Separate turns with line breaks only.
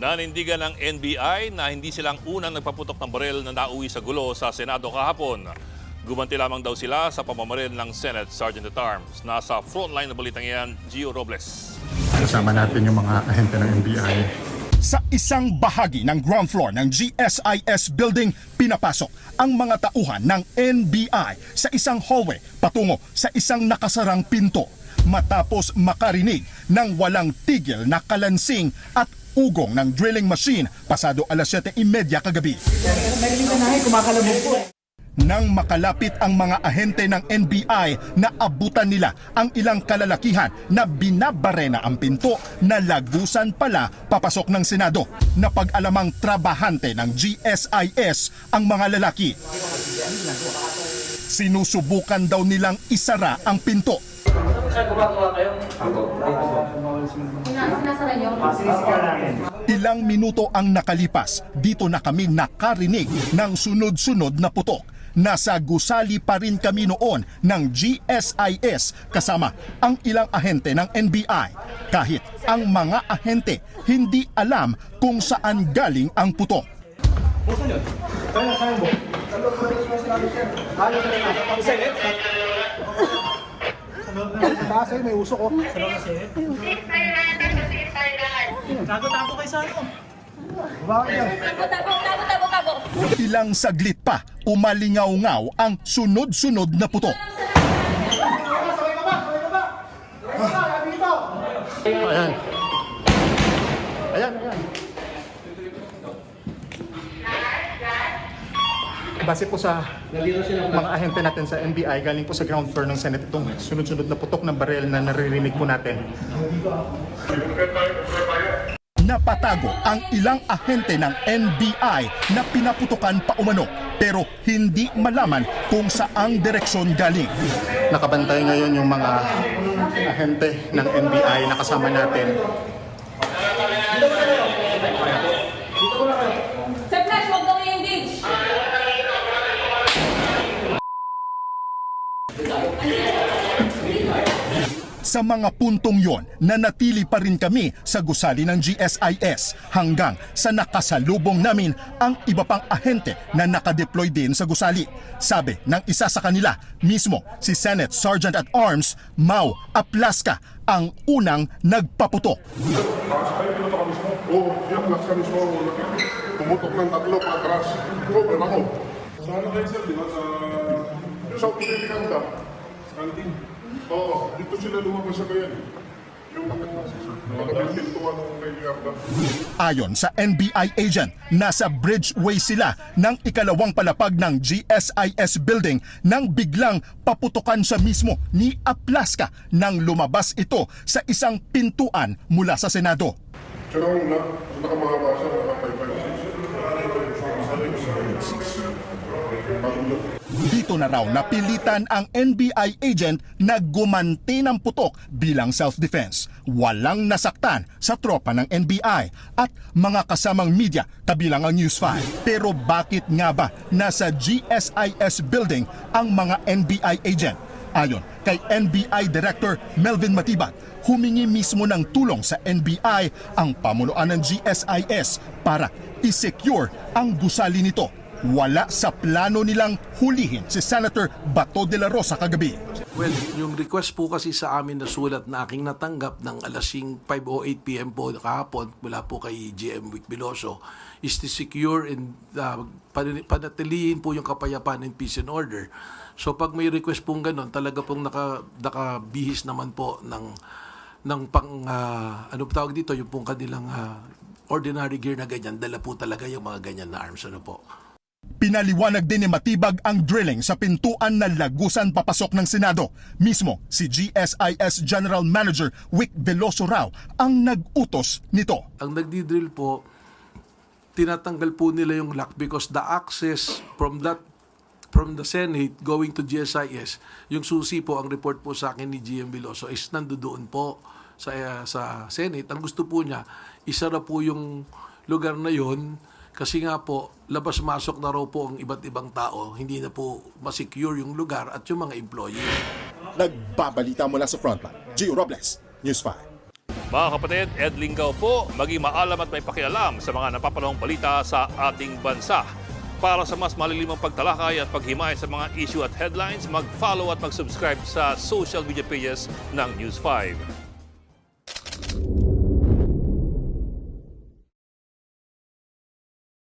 Nanindigan ng NBI na hindi silang unang nagpaputok ng baril na nauwi sa gulo sa Senado kahapon. Gumanti lamang daw sila sa pamamaril ng Senate Sergeant-at-Arms. Nasa frontline na balitang yan, Gio Robles.
Kasama natin yung mga ahente ng NBI.
Sa isang bahagi ng ground floor ng GSIS building, pinapasok ang mga tauhan ng NBI sa isang hallway patungo sa isang nakasarang pinto. Matapos makarinig ng walang tigil na kalansing at ugong ng drilling machine pasado alas 7:30 kagabi. Nang makalapit ang mga ahente ng NBI, naabutan nila ang ilang kalalakihan na binabarena ang pinto na lagusan pala papasok ng Senado. Napag-alamang trabahante ng GSIS ang mga lalaki. Sinusubukan daw nilang isara ang pinto. Ilang minuto ang nakalipas, dito na kami nakarinig ng sunod-sunod na putok. Nasa gusali pa rin kami noon ng GSIS kasama ang ilang ahente ng NBI. Kahit ang mga ahente hindi alam kung saan galing ang putok.
Kasi may usok ko.
Tago kayo sa ano?
Tago. Ilang saglit pa, umalingaw-ngaw ang sunod-sunod na putok.
Ayan. Ayan. Base po sa mga ahente natin sa NBI, galing po sa ground floor ng Senate itong sunod-sunod na putok ng baril na naririnig po natin.
Napatago ang ilang ahente ng NBI na pinaputukan pa umano pero hindi malaman kung saang direksyon galing.
Nakabantay ngayon yung mga ahente ng NBI na kasama natin.
Sir Flash, huwag daw i-engage!
Sa mga puntong yon, nanatili pa rin kami sa gusali ng GSIS hanggang sa nakasalubong namin ang iba pang ahente na nakadeploy din sa gusali. Sabi ng isa sa kanila, mismo si Senate Sergeant-at-Arms Mau Aplaska ang unang nagpaputok.
Tumutok ng tatlo pa atras. Pero ako. Saan kayo sir? Di ba sa Pilikanda? Sa kantin. Oo, dito sila lumabas sa kayan. Yung pintuan ng Pilikanda.
Ayon sa NBI agent, nasa bridgeway sila ng ikalawang palapag ng GSIS building nang biglang paputukan siya mismo ni Aplaska nang lumabas ito sa isang pintuan mula sa Senado.
Siya nang una, nakamahaba siya,
Dito na raw napilitan ang NBI agent na gumanti ng putok bilang self-defense. Walang nasaktan sa tropa ng NBI at mga kasamang media kabilang ang News 5. Pero bakit nga ba nasa GSIS building ang mga NBI agent? Ayon kay NBI Director Melvin Matibag, humingi mismo ng tulong sa NBI ang pamunuan ng GSIS para i-secure ang gusali nito. Wala sa plano nilang hulihin si Senator Bato de la Rosa kagabi.
Well, yung request po kasi sa amin na sulat na aking natanggap ng alas 5:08 PM po kahapon mula po kay GM Vic Veloso is to secure and panatilihin po yung kapayapaan and peace and order. So pag may request pong ganun, talaga pong nakabihis naman po ng ano tawag dito, yung pong kanilang ordinary gear na ganyan, dala po talaga yung mga ganyan na arms, ano po.
Pinaliwanag din ni Matibag ang drilling sa pintuan na lagusan papasok ng Senado. Mismo si GSIS General Manager Vic Veloso raw ang nag-utos nito.
Ang nagdi-drill po, tinatanggal po nila yung lock because the access from the Senate going to GSIS, yung susi po, ang report po sa akin ni GM Veloso is nandoon po sa Senate. Ang gusto po niya, isara po yung lugar na yon. Kasi nga po, labas-masok na raw po ang iba't ibang tao, hindi na po masecure yung lugar at yung mga employee.
Nagbabalita mula sa frontline, Gio Robles, News 5.
Mga kapatid, Ed Lingaw po, maging maalam at may pakialam sa mga napapanahong balita sa ating bansa. Para sa mas malilimang pagtalakay at paghimay sa mga issue at headlines, mag-follow at mag-subscribe sa social media pages ng News 5.